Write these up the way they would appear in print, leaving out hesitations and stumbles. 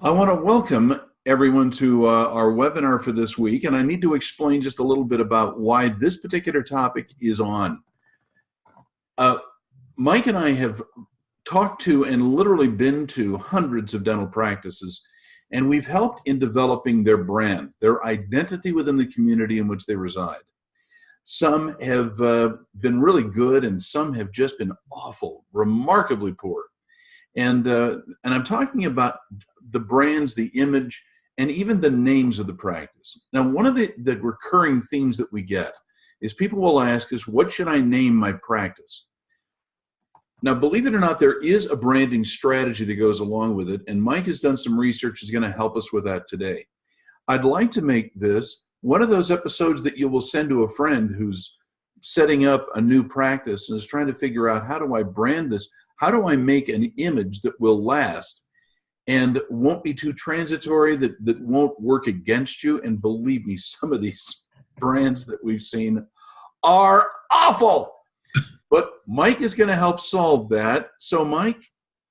I want to welcome everyone to our webinar for this week, and I need to explain just a little bit about why this particular topic is on. Uh, Mike and I have talked to and literally been to hundreds of dental practices, and we've helped in developing their brand, their identity within the community in which they reside. Some have been really good, and some have just been awful, remarkably poor. And I'm talking about the brands, the image, and even the names of the practice. Now, one of the recurring themes that we get is people will ask us, what should I name my practice? Now, believe it or not, there is a branding strategy that goes along with it, and Mike has done some research, is going to help us with that today. I'd like to make this one of those episodes that you will send to a friend who's setting up a new practice and is trying to figure out, how do I brand this? How do I make an image that will last and won't be too transitory, that won't work against you? And believe me, some of these brands that we've seen are awful. But Mike is going to help solve that. So Mike,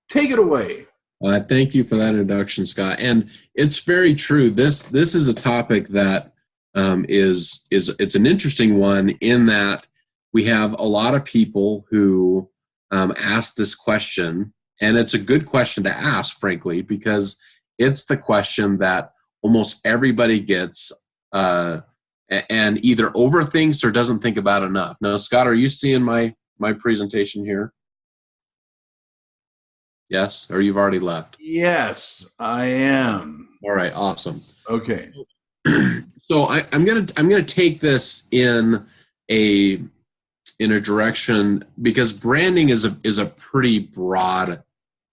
take it away. Thank you for that introduction, Scott. And it's very true. This is a topic that it's an interesting one, in that we have a lot of people who ask this question, and it's a good question to ask, frankly, because it's the question that almost everybody gets and either overthinks or doesn't think about enough. Now, Scott, are you seeing my presentation here? Yes, or you've already left? Yes, I am. All right, awesome. Okay. So I'm gonna take this in a direction, because branding is a pretty broad,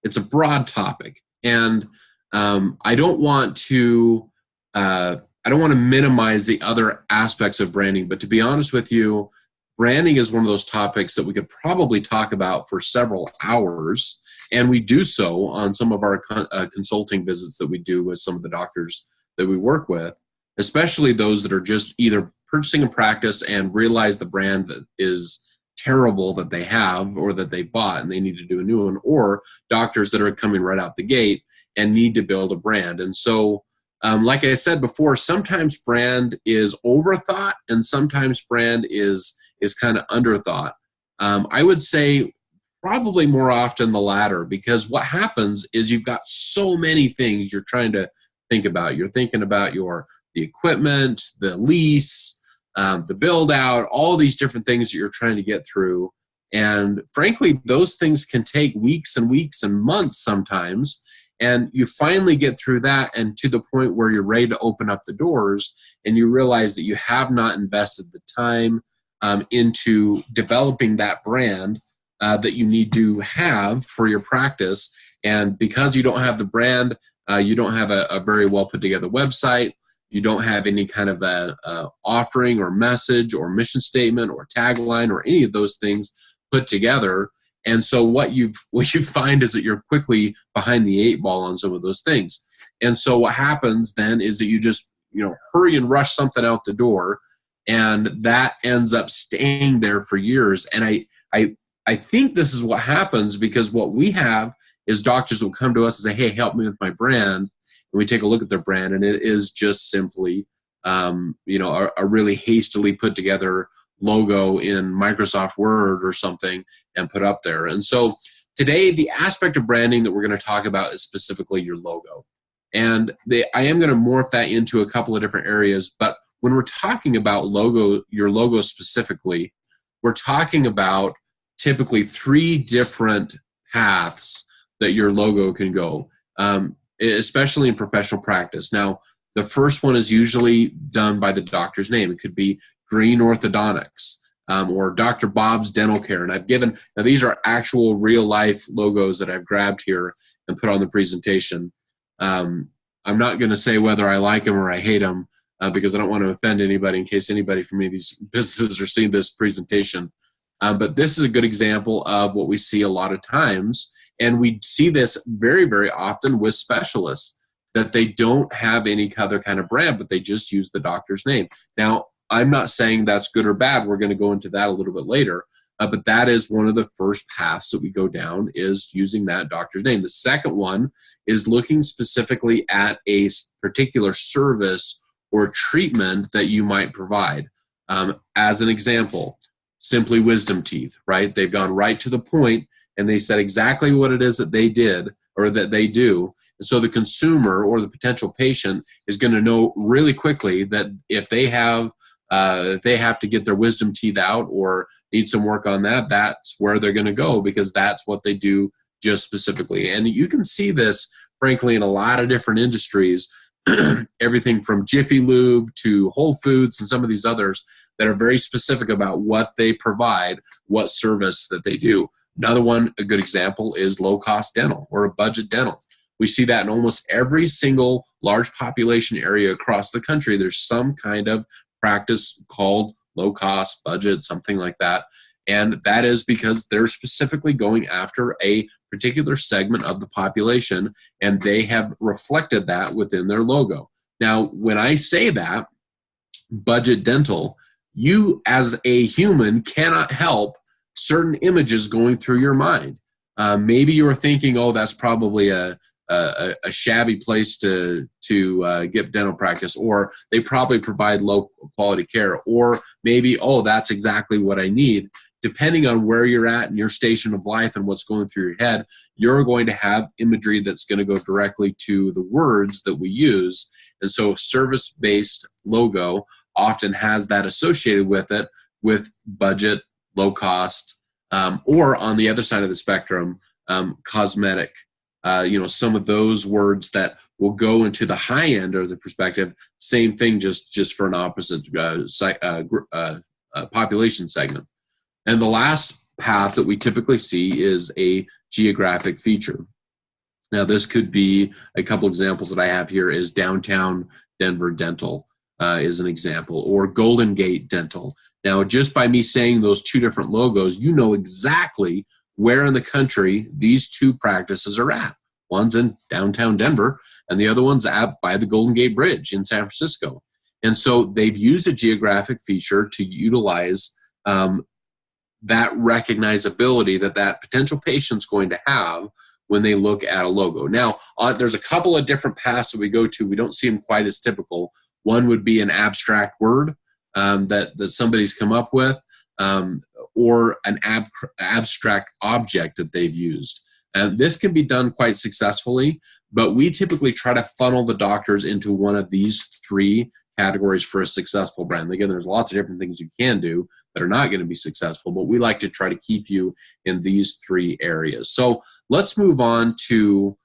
it's a broad topic, and I don't want to minimize the other aspects of branding. But to be honest with you, branding is one of those topics that we could probably talk about for several hours, and we do so on some of our consulting visits that we do with some of the doctors that we work with, especially those that are just either purchasing a practice and realize the brand that is terrible that they have or that they bought and they need to do a new one, or doctors that are coming right out the gate and need to build a brand. And so, like I said before, sometimes brand is overthought and sometimes brand is kind of underthought. I would say probably more often the latter, because what happens is you've got so many things you're trying to think about. You're thinking about the equipment, the lease, the build out, all these different things that you're trying to get through. And frankly, those things can take weeks and weeks and months sometimes. And you finally get through that, and to the point where you're ready to open up the doors, and you realize that you have not invested the time into developing that brand that you need to have for your practice. And because you don't have the brand, you don't have a very well put together website. You don't have any kind of a offering or message or mission statement or tagline or any of those things put together. And so what you find is that you're quickly behind the eight ball on some of those things. And so what happens then is that you just hurry and rush something out the door, and that ends up staying there for years. And I think this is what happens, because what we have is doctors will come to us and say, hey, help me with my brand. And we take a look at their brand, and it is just simply, a really hastily put together logo in Microsoft Word or something and put up there. And so today, the aspect of branding that we're going to talk about is specifically your logo. And I am going to morph that into a couple of different areas. But when we're talking about your logo specifically, we're talking about typically 3 different paths that your logo can go, especially in professional practice. Now, the first one is usually done by the doctor's name. It could be Green Orthodontics or Dr. Bob's Dental Care. And now these are actual real life logos that I've grabbed here and put on the presentation. I'm not going to say whether I like them or I hate them because I don't want to offend anybody in case anybody from any of these businesses are seeing this presentation. But this is a good example of what we see a lot of times. And we see this very, very often with specialists, that they don't have any other kind of brand, but they just use the doctor's name. Now, I'm not saying that's good or bad. We're going to go into that a little bit later. But that is one of the first paths that we go down, is using that doctor's name. The second one is looking specifically at a particular service or treatment that you might provide. As an example, Simply Wisdom Teeth, right? They've gone right to the point and they said exactly what it is that they did or that they do. And so the consumer or the potential patient is going to know really quickly that if they have to get their wisdom teeth out or need some work on that, that's where they're going to go, because that's what they do just specifically. And you can see this, frankly, in a lot of different industries, everything from Jiffy Lube to Whole Foods and some of these others that are very specific about what they provide, what service that they do. Another one, a good example, is low-cost dental or a budget dental. We see that in almost every single large population area across the country. There's some kind of practice called low-cost budget, something like that. And that is because they're specifically going after a particular segment of the population, and they have reflected that within their logo. Now, when I say that, budget dental, you as a human cannot help certain images going through your mind. Maybe you're thinking, oh, that's probably a shabby place to get dental practice, or they probably provide low quality care, or maybe, oh, that's exactly what I need. Depending on where you're at in your station of life and what's going through your head, you're going to have imagery that's going to go directly to the words that we use. And so service-based logo often has that associated with it, with budget, low cost, or on the other side of the spectrum, cosmetic. Some of those words that will go into the high end of the perspective, same thing, just for an opposite population segment. And the last path that we typically see is a geographic feature. Now, this could be a couple examples that I have here is Downtown Denver Dental is an example, or Golden Gate Dental. Now, just by me saying those two different logos, you know exactly where in the country these two practices are at. One's in downtown Denver, and the other one's by the Golden Gate Bridge in San Francisco. And so they've used a geographic feature to utilize that recognizability that potential patient's going to have when they look at a logo. Now, there's a couple of different paths that we go to. We don't see them quite as typical. One would be an abstract word that somebody's come up with, or an abstract object that they've used. And this can be done quite successfully, but we typically try to funnel the doctors into one of these three categories for a successful brand. Again, there's lots of different things you can do that are not going to be successful, but we like to try to keep you in these three areas. So let's move on to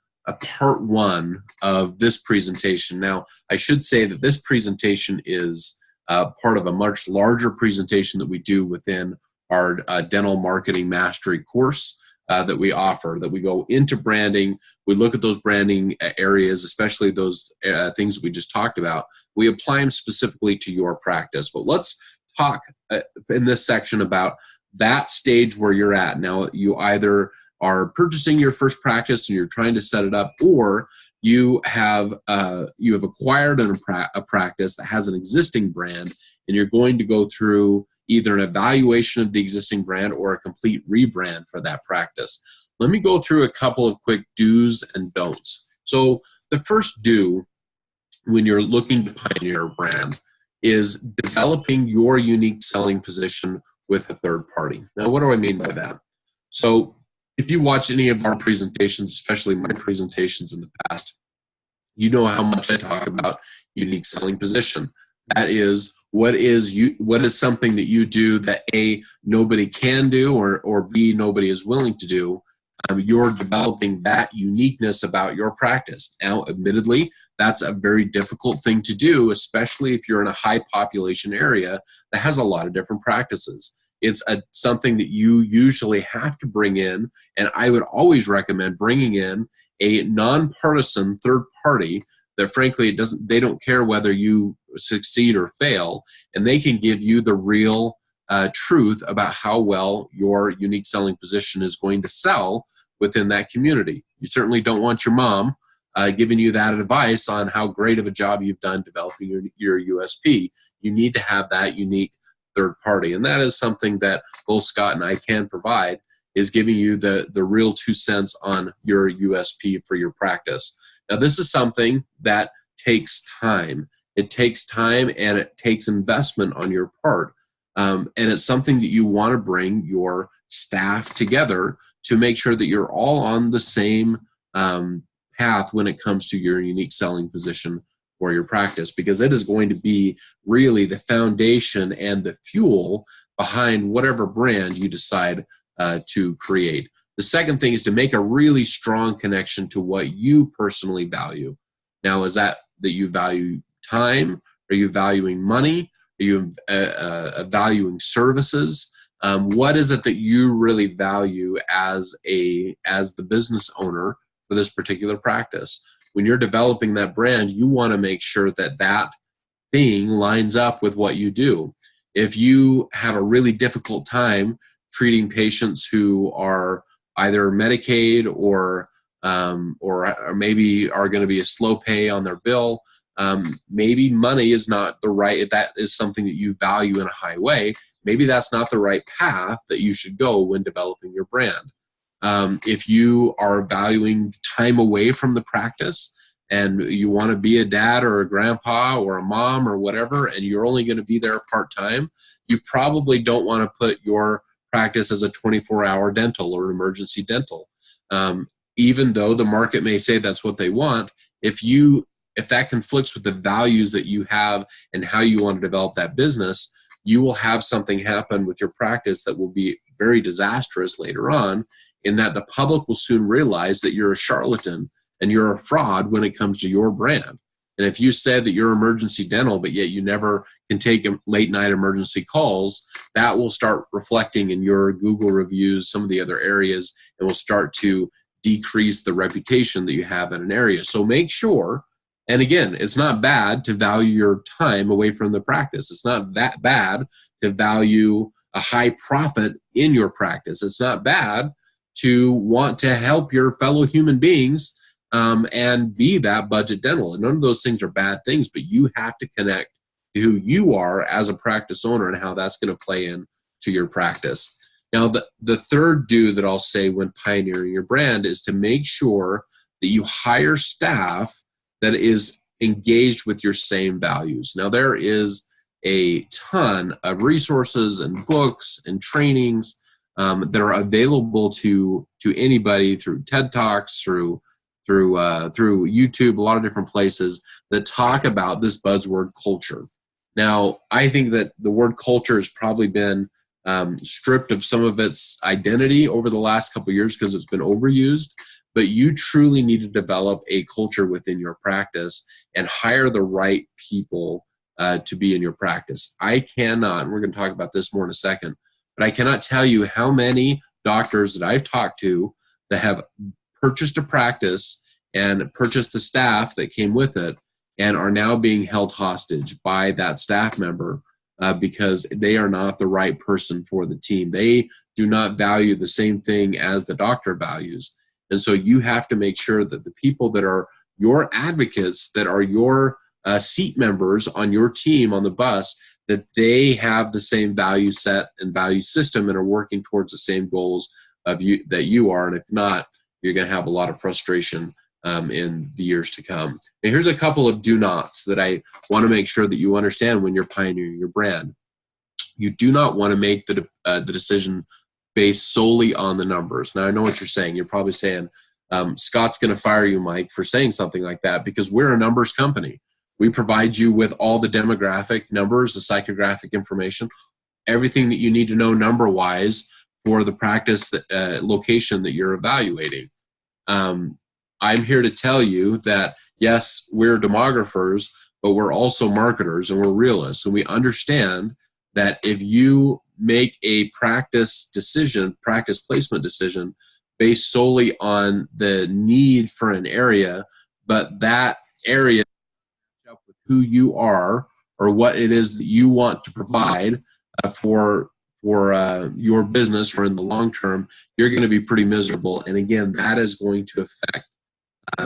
part one of this presentation. Now, I should say that this presentation is part of a much larger presentation that we do within our dental marketing mastery course that we offer, that we go into branding. We look at those branding areas, especially those things that we just talked about. We apply them specifically to your practice. But let's talk in this section about that stage where you're at. Now, you either are purchasing your first practice and you're trying to set it up, or you have acquired a practice that has an existing brand, and you're going to go through either an evaluation of the existing brand or a complete rebrand for that practice. Let me go through a couple of quick do's and don'ts. So the first do when you're looking to pioneer a brand is developing your unique selling position with a third party. Now, what do I mean by that? So if you watch any of our presentations, especially my presentations in the past, you know how much I talk about unique selling position. That is, what is something that you do that A, nobody can do, or B, nobody is willing to do. You're developing that uniqueness about your practice. Now, admittedly, that's a very difficult thing to do, especially if you're in a high population area that has a lot of different practices. It's something that you usually have to bring in, and I would always recommend bringing in a nonpartisan third party that, frankly, they don't care whether you succeed or fail, and they can give you the real truth about how well your unique selling position is going to sell within that community. You certainly don't want your mom giving you that advice on how great of a job you've done developing your USP. You need to have that unique third party. And that is something that both Scott and I can provide, is giving you the real 2 cents on your USP for your practice. Now, this is something that takes time. It takes time and it takes investment on your part. And it's something that you want to bring your staff together to make sure that you're all on the same path when it comes to your unique selling position for your practice, because it is going to be really the foundation and the fuel behind whatever brand you decide to create. The second thing is to make a really strong connection to what you personally value. Now, is that you value time? Are you valuing money? Are you valuing services? What is it that you really value as the business owner for this particular practice? When you're developing that brand, you want to make sure that that thing lines up with what you do. If you have a really difficult time treating patients who are either Medicaid or maybe are going to be a slow pay on their bill, maybe money is not the right, if that is something that you value in a high way, maybe that's not the right path that you should go when developing your brand. If you are valuing time away from the practice and you want to be a dad or a grandpa or a mom or whatever, and you're only going to be there part-time, you probably don't want to put your practice as a 24-hour dental or emergency dental. Even though the market may say that's what they want, if that conflicts with the values that you have and how you want to develop that business, you will have something happen with your practice that will be very disastrous later on, in that the public will soon realize that you're a charlatan and you're a fraud when it comes to your brand. And if you said that you're emergency dental, but yet you never can take late night emergency calls, that will start reflecting in your Google reviews, some of the other areas, and will start to decrease the reputation that you have in an area. So make sure, and again, it's not bad to value your time away from the practice. It's not that bad to value a high profit in your practice. It's not bad to want to help your fellow human beings and be that budget dental. And none of those things are bad things, but you have to connect to who you are as a practice owner and how that's going to play in to your practice. Now, the third do that I'll say when pioneering your brand is to make sure that you hire staff that is engaged with your same values. Now, there is a ton of resources and books and trainings that are available to anybody through TED Talks, through YouTube, a lot of different places that talk about this buzzword culture. Now, I think that the word culture has probably been stripped of some of its identity over the last couple of years because it's been overused, but you truly need to develop a culture within your practice and hire the right people to be in your practice. I cannot, and we're going to talk about this more in a second, but I cannot tell you how many doctors that I've talked to that have purchased a practice and purchased the staff that came with it and are now being held hostage by that staff member because they are not the right person for the team. They do not value the same thing as the doctor values. And so you have to make sure that the people that are your advocates, that are your seat members on your team on the bus, that they have the same value set and value system and are working towards the same goals of you that you are. And if not, you're going to have a lot of frustration in the years to come. And here's a couple of do nots that I want to make sure that you understand when you're pioneering your brand. You do not want to make the decision based solely on the numbers. Now, I know what you're saying. You're probably saying, Scott's going to fire you, Mike, for saying something like that, because we're a numbers company. We provide you with all the demographic numbers, the psychographic information, everything that you need to know number-wise for the practice location that you're evaluating. I'm here to tell you that, yes, we're demographers, but we're also marketers and we're realists. And we understand that if you make a practice placement decision based solely on the need for an area, but that area up with who you are or what it is that you want to provide for your business or in the long term, you're going to be pretty miserable. And again, that is going to affect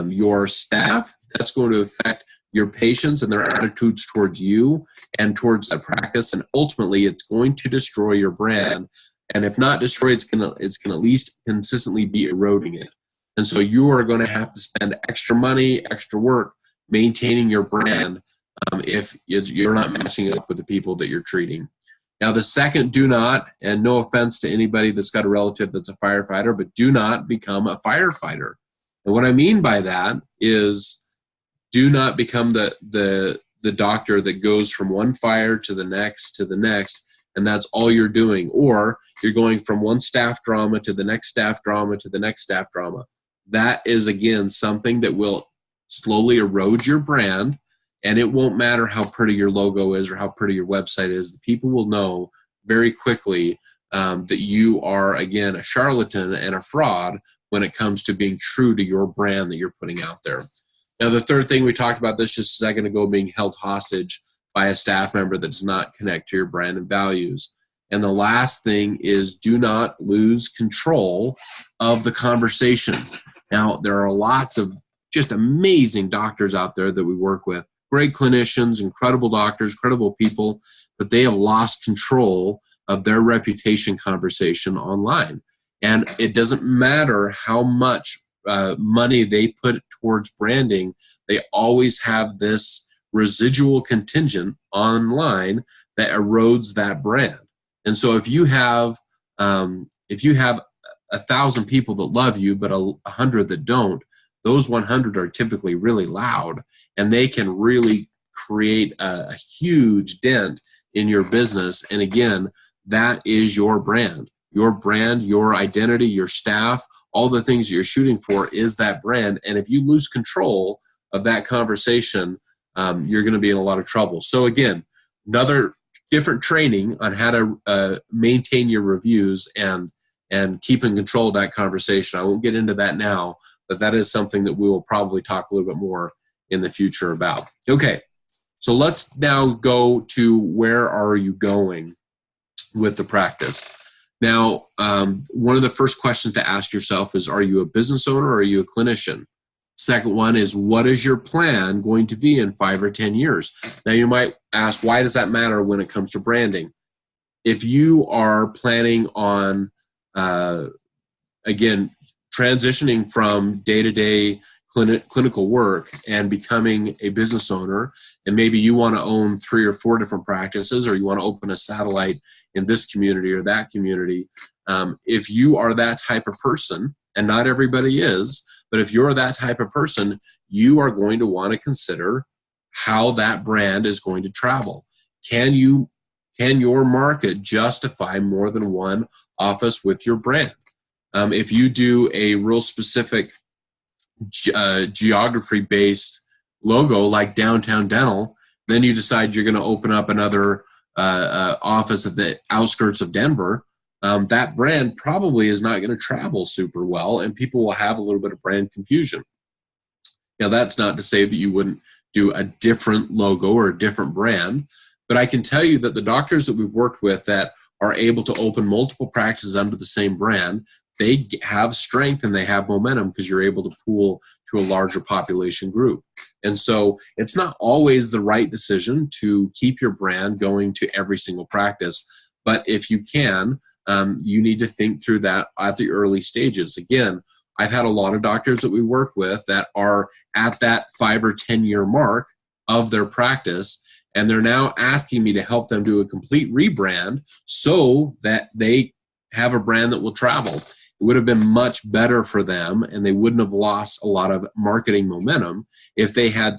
your staff. That's going to affect your patients and their attitudes towards you and towards that practice, and ultimately it's going to destroy your brand. And if not destroy, it's gonna at least consistently be eroding it. And so you are going to have to spend extra money, extra work maintaining your brand if you're not matching up with the people that you're treating. Now, the second, do not, and no offense to anybody that's got a relative that's a firefighter, but do not become a firefighter. And what I mean by that is do not become the doctor that goes from one fire to the next, and that's all you're doing. Or you're going from one staff drama to the next staff drama to the next staff drama. That is, again, something that will slowly erode your brand, and it won't matter how pretty your logo is or how pretty your website is. The people will know very quickly that you are, again, a charlatan and a fraud when it comes to being true to your brand that you're putting out there. Now, the third thing, we talked about this just a second ago, being held hostage by a staff member that does not connect to your brand and values. And the last thing is, do not lose control of the conversation. Now, there are lots of just amazing doctors out there that we work with, great clinicians, incredible doctors, credible people, but they have lost control of their reputation conversation online. And it doesn't matter how much money they put towards branding, they always have this residual contingent online that erodes that brand. And so if you have 1,000 people that love you, but 100 that don't, those 100 are typically really loud, and they can really create a huge dent in your business. And again, that is your brand, your identity, your staff, all the things that you're shooting for is that brand. And if you lose control of that conversation, you're going to be in a lot of trouble. So again, another different training on how to maintain your reviews and keep in control of that conversation. I won't get into that now, but that is something that we will probably talk a little bit more in the future about. Okay, so let's now go to where are you going with the practice. Now, one of the first questions to ask yourself is, are you a business owner or are you a clinician? Second one is, what is your plan going to be in 5 or 10 years? Now, you might ask, why does that matter when it comes to branding? If you are planning on, again, transitioning from day-to-day clinical work and becoming a business owner, and maybe you want to own 3 or 4 different practices, or you want to open a satellite in this community or that community, if you are that type of person, and not everybody is, but if you're that type of person, you are going to want to consider how that brand is going to travel. Can your market justify more than one office with your brand? If you do a real specific geography-based logo like Downtown Dental, then you decide you're going to open up another office at the outskirts of Denver, that brand probably is not going to travel super well, and people will have a little bit of brand confusion. Now, that's not to say that you wouldn't do a different logo or a different brand, but I can tell you that the doctors that we've worked with that are able to open multiple practices under the same brand, they have strength and they have momentum because you're able to pool to a larger population group. And so it's not always the right decision to keep your brand going to every single practice. But if you can, you need to think through that at the early stages. Again, I've had a lot of doctors that we work with that are at that 5 or 10 year mark of their practice, and they're now asking me to help them do a complete rebrand so that they have a brand that will travel. It would have been much better for them, and they wouldn't have lost a lot of marketing momentum if they had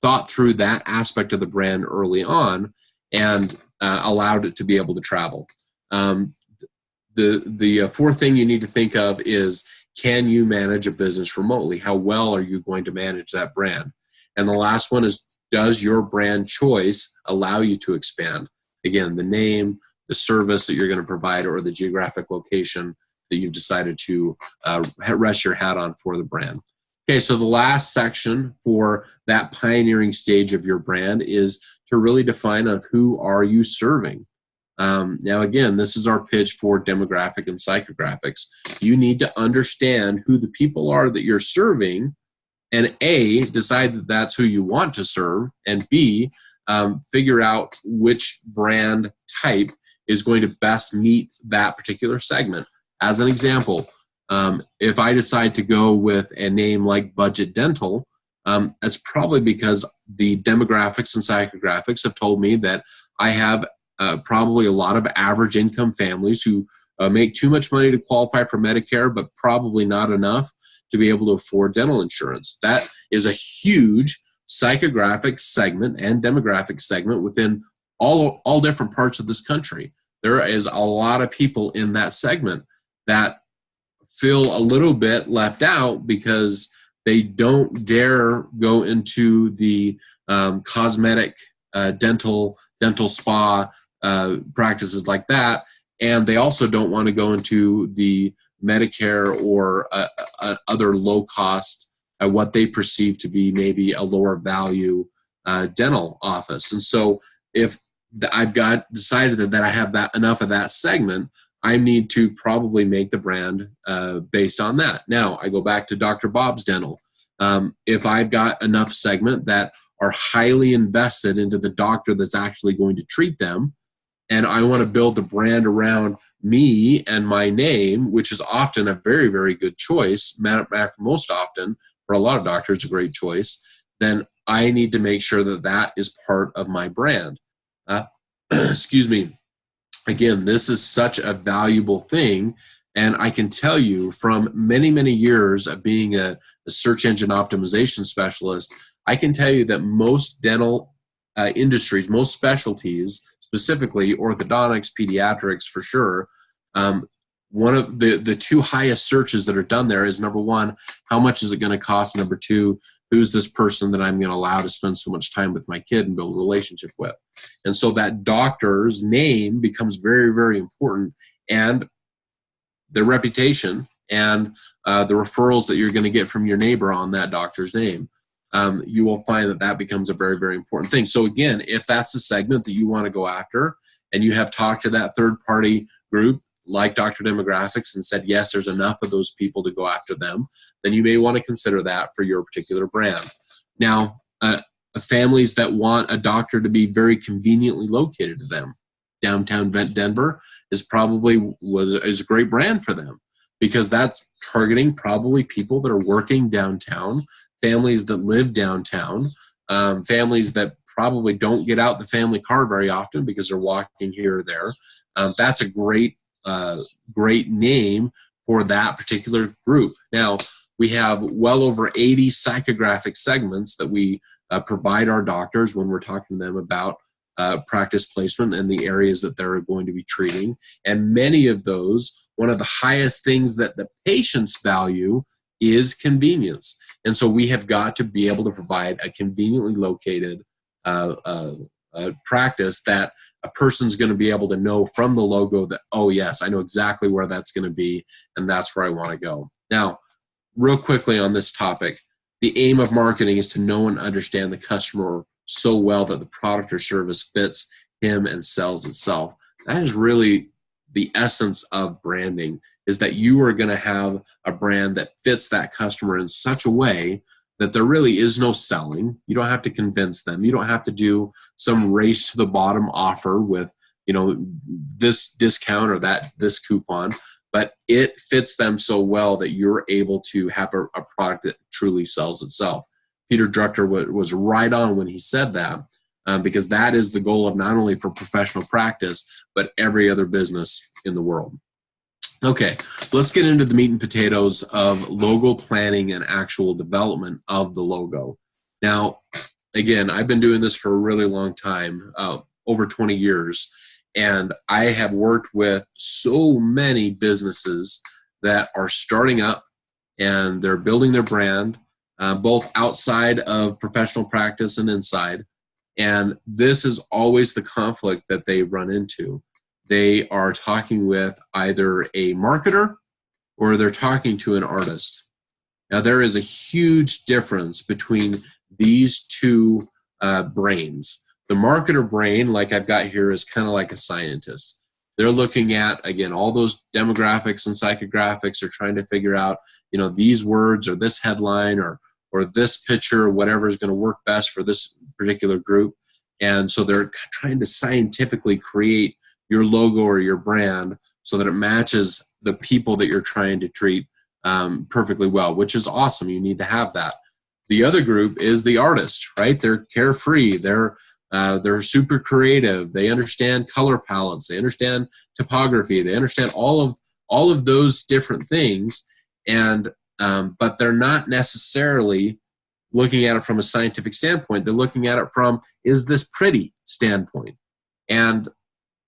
thought through that aspect of the brand early on and allowed it to be able to travel. The fourth thing you need to think of is, can you manage a business remotely? How well are you going to manage that brand? And the last one is, does your brand choice allow you to expand? Again, the name, the service that you're going to provide, or the geographic location that you've decided to rest your hat on for the brand. Okay, so the last section for that pioneering stage of your brand is to really define of who are you serving. Now, again, this is our pitch for demographic and psychographics. You need to understand who the people are that you're serving and A, decide that that's who you want to serve, and B, figure out which brand type is going to best meet that particular segment. As an example, if I decide to go with a name like Budget Dental, that's probably because the demographics and psychographics have told me that I have probably a lot of average income families who make too much money to qualify for Medicare, but probably not enough to be able to afford dental insurance. That is a huge psychographic segment and demographic segment within all different parts of this country. There is a lot of people in that segment that feel a little bit left out because they don't dare go into the cosmetic dental spa practices like that, and they also don't want to go into the Medicare or other low cost, what they perceive to be maybe a lower value dental office. And so if I've decided that I have that enough of that segment, I need to probably make the brand based on that. Now, I go back to Dr. Bob's Dental. If I've got enough segment that are highly invested into the doctor that's actually going to treat them, and I want to build the brand around me and my name, which is often a very, very good choice, most often, for a lot of doctors, a great choice, then I need to make sure that that is part of my brand. Excuse me. Again, this is such a valuable thing. And I can tell you from many, many years of being a search engine optimization specialist, I can tell you that most dental industries, most specialties, specifically orthodontics, pediatrics for sure, one of the two highest searches that are done there is, number one, how much is it going to cost? Number two, who's this person that I'm going to allow to spend so much time with my kid and build a relationship with? And so that doctor's name becomes very, very important, and their reputation and the referrals that you're going to get from your neighbor on that doctor's name. You will find that that becomes a very, very important thing. So again, if that's the segment that you want to go after and you have talked to that third-party group like Dr. Demographics and said, yes, there's enough of those people to go after them, then you may want to consider that for your particular brand. Now, families that want a doctor to be very conveniently located to them, downtown Denver is a great brand for them, because that's targeting probably people that are working downtown, families that live downtown, families that probably don't get out the family car very often because they're walking here or there. That's a great name for that particular group. Now, we have well over 80 psychographic segments that we provide our doctors when we're talking to them about practice placement and the areas that they're going to be treating. And many of those, one of the highest things that the patients value is convenience. And so we have got to be able to provide a conveniently located practice that a person's going to be able to know from the logo that, oh yes, I know exactly where that's going to be, and that's where I want to go. Now, real quickly on this topic, the aim of marketing is to know and understand the customer so well that the product or service fits him and sells itself. That is really the essence of branding, is that you are going to have a brand that fits that customer in such a way that there really is no selling. You don't have to convince them. You don't have to do some race to the bottom offer with, this discount or this coupon, but it fits them so well that you're able to have a product that truly sells itself. Peter Drucker was right on when he said that, because that is the goal of not only for professional practice, but every other business in the world. Okay, let's get into the meat and potatoes of logo planning and actual development of the logo. Now, again, I've been doing this for a really long time, over 20 years, and I have worked with so many businesses that are starting up and they're building their brand, both outside of professional practice and inside. And this is always the conflict that they run into. They are talking with either a marketer or they're talking to an artist. Now, there is a huge difference between these two brains. The marketer brain, like I've got here, is kind of like a scientist. They're looking at, again, all those demographics and psychographics are trying to figure out, these words or this headline or or this picture, whatever is going to work best for this particular group. And so they're trying to scientifically create your logo or your brand so that it matches the people that you're trying to treat perfectly well, which is awesome. You need to have that. The other group is the artist, right? They're carefree. They're super creative. They understand color palettes. They understand topography. They understand all of those different things, and but they're not necessarily looking at it from a scientific standpoint. They're looking at it from, is this pretty standpoint, and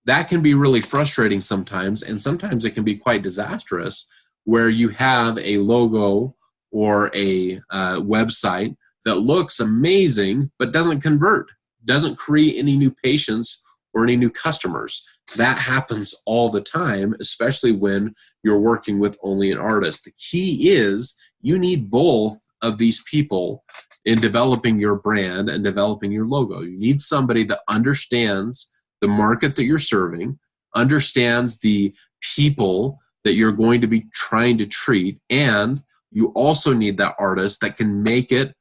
that can be really frustrating sometimes, and sometimes it can be quite disastrous, where you have a logo or a website that looks amazing but doesn't convert, doesn't create any new patients or any new customers. That happens all the time, especially when you're working with only an artist. The key is you need both of these people in developing your brand and developing your logo. You need somebody that understands the market that you're serving, understands the people that you're going to be trying to treat, and you also need that artist that can make it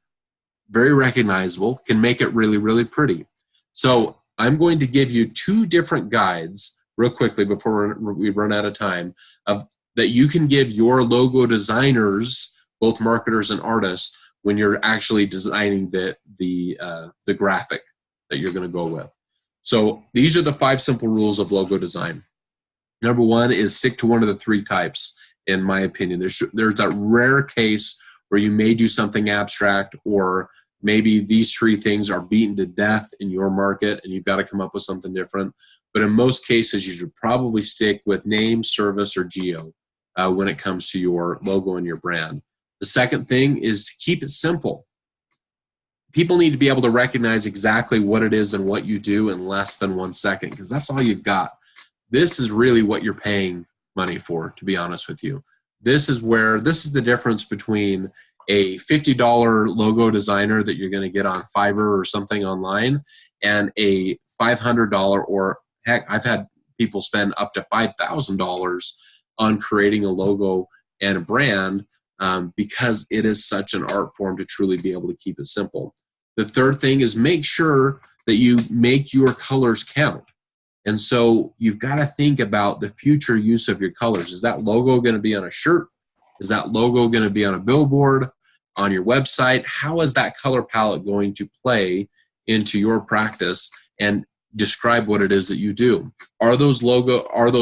very recognizable, can make it really, really pretty. So I'm going to give you 2 different guides real quickly before we run out of time that you can give your logo designers, both marketers and artists, when you're actually designing the graphic that you're going to go with. So these are the 5 simple rules of logo design. Number 1 is stick to one of the 3 types, in my opinion. There's that rare case where you may do something abstract, or maybe these 3 things are beaten to death in your market and you've got to come up with something different. But in most cases, you should probably stick with name, service, or geo when it comes to your logo and your brand. The second thing is to keep it simple. People need to be able to recognize exactly what it is and what you do in less than 1 second, because that's all you've got. This is really what you're paying money for, to be honest with you. This is the difference between a $50 logo designer that you're going to get on Fiverr or something online and a $500, or heck, I've had people spend up to $5,000 on creating a logo and a brand because it is such an art form to truly be able to keep it simple. The third thing is make sure that you make your colors count. And so you've got to think about the future use of your colors. Is that logo going to be on a shirt? Is that logo going to be on a billboard, on your website? How is that color palette going to play into your practice and describe what it is that you do? Are those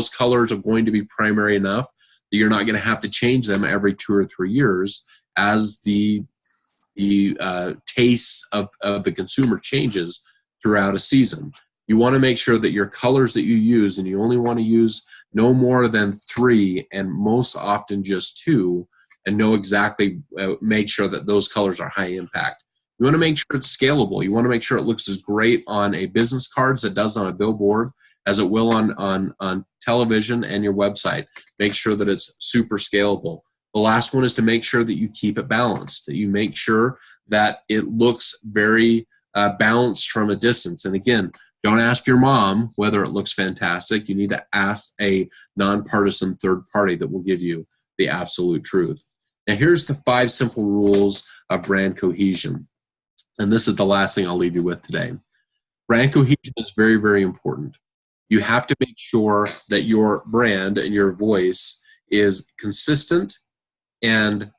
colors going to be primary enough that you're not going to have to change them every 2 or 3 years as the taste of the consumer changes throughout a season? You want to make sure that your colors that you use, and you only want to use no more than 3 and most often just 2, and know exactly, make sure that those colors are high impact. You want to make sure it's scalable. You want to make sure it looks as great on a business card as it does on a billboard, as it will on television and your website. Make sure that it's super scalable. The last one is to make sure that you keep it balanced, that you make sure that it looks very balanced from a distance. And again, don't ask your mom whether it looks fantastic. You need to ask a nonpartisan third party that will give you the absolute truth. Now, here's the 5 simple rules of brand cohesion. And this is the last thing I'll leave you with today. Brand cohesion is very, very important. You have to make sure that your brand and your voice is consistent and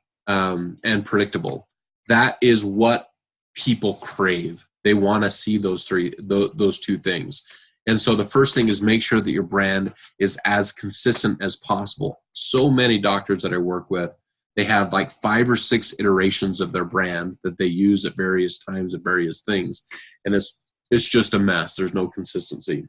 predictable. That is what people crave. They want to see those 2 things. And so the first thing is make sure that your brand is as consistent as possible. So many doctors that I work with, they have like 5 or 6 iterations of their brand that they use at various times at various things. And it's just a mess. There's no consistency.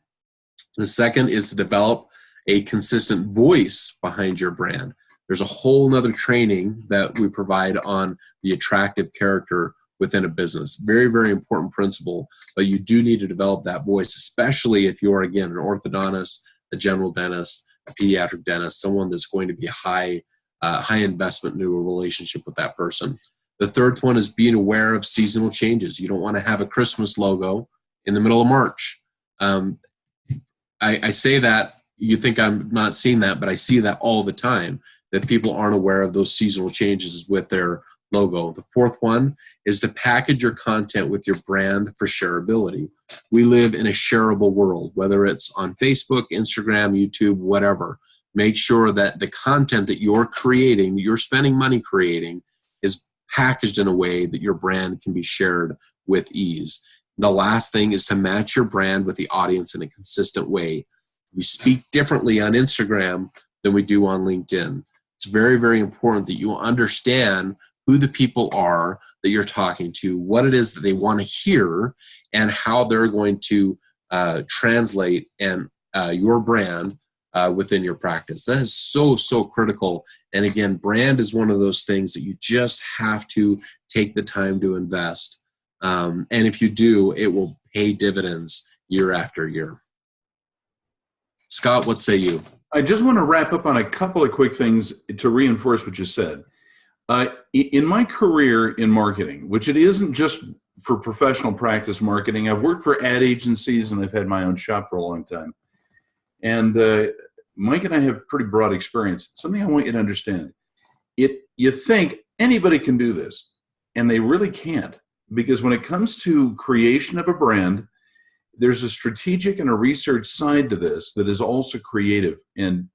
The second is to develop a consistent voice behind your brand. There's a whole nother training that we provide on the attractive character within a business. Very, very important principle, but you do need to develop that voice, especially if you're, again, an orthodontist, a general dentist, a pediatric dentist, someone that's going to be high investment into a relationship with that person. The third one is being aware of seasonal changes. You don't want to have a Christmas logo in the middle of March. I say that, you think I'm not seeing that, but I see that all the time, that people aren't aware of those seasonal changes with their logo. The fourth one is to package your content with your brand for shareability. We live in a shareable world, whether it's on Facebook, Instagram, YouTube, whatever. Make sure that the content that you're creating, that you're spending money creating, is packaged in a way that your brand can be shared with ease. The last thing is to match your brand with the audience in a consistent way. We speak differently on Instagram than we do on LinkedIn. It's very, very important that you understand who the people are that you're talking to, what it is that they want to hear, and how they're going to translate your brand within your practice. That is so, so critical. And again, brand is one of those things that you just have to take the time to invest. And if you do, it will pay dividends year after year. Scott, what say you? I just want to wrap up on a couple of quick things to reinforce what you said. In my career in marketing, which it isn't just for professional practice marketing, I've worked for ad agencies and I've had my own shop for a long time. And Mike and I have pretty broad experience. Something I want you to understand. You think anybody can do this, and they really can't. Because when it comes to creation of a brand, there's a strategic and a research side to this that is also creative. And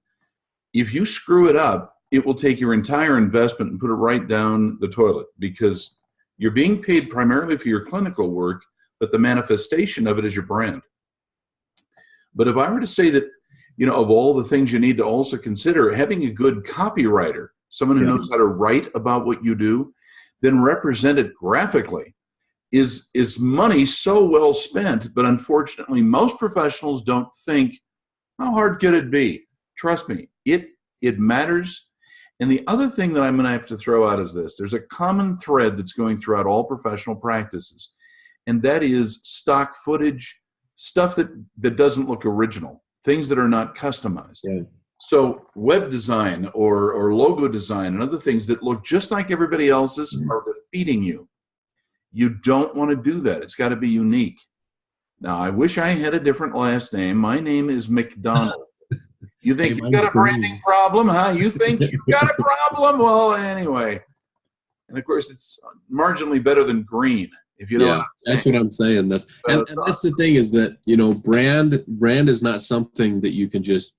if you screw it up, it will take your entire investment and put it right down the toilet, because you're being paid primarily for your clinical work, but the manifestation of it is your brand. But if I were to say that, of all the things you need to also consider, having a good copywriter, someone who knows how to write about what you do, then represent it graphically, is money so well spent. But unfortunately, most professionals don't think, how hard could it be? Trust me, it matters. And the other thing that I'm going to have to throw out is this. There's a common thread that's going throughout all professional practices, and that is stock footage, stuff that doesn't look original, things that are not customized. Yeah. So web design or logo design and other things that look just like everybody else's are defeating you. You don't want to do that. It's got to be unique. Now, I wish I had a different last name. My name is McDonald. You think you've got a branding problem, huh? You think you've got a problem? Well, anyway. And of course, it's marginally better than green, if you know what I'm saying. That's what I'm saying. And that's the thing, is that, brand is not something that you can just,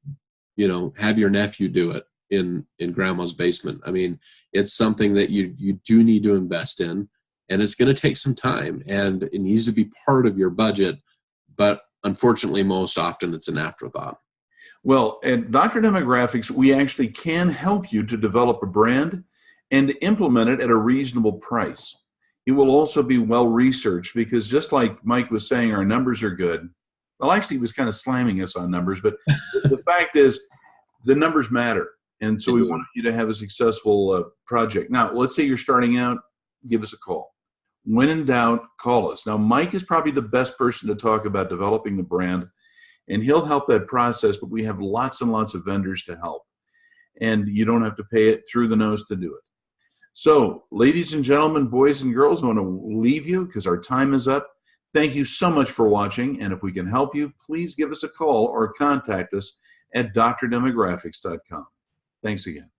have your nephew do it in grandma's basement. I mean, it's something that you do need to invest in, and it's going to take some time, and it needs to be part of your budget. But unfortunately, most often it's an afterthought. Well, at Dr. Demographics, we actually can help you to develop a brand and implement it at a reasonable price. It will also be well researched, because just like Mike was saying, our numbers are good. Well, actually, he was kind of slamming us on numbers, but the fact is, the numbers matter. And so we want you to have a successful project. Now, let's say you're starting out, give us a call. When in doubt, call us. Now, Mike is probably the best person to talk about developing the brand, and he'll help that process, but we have lots and lots of vendors to help. And you don't have to pay it through the nose to do it. So, ladies and gentlemen, boys and girls, I want to leave you because our time is up. Thank you so much for watching. And if we can help you, please give us a call or contact us at drdemographics.com. Thanks again.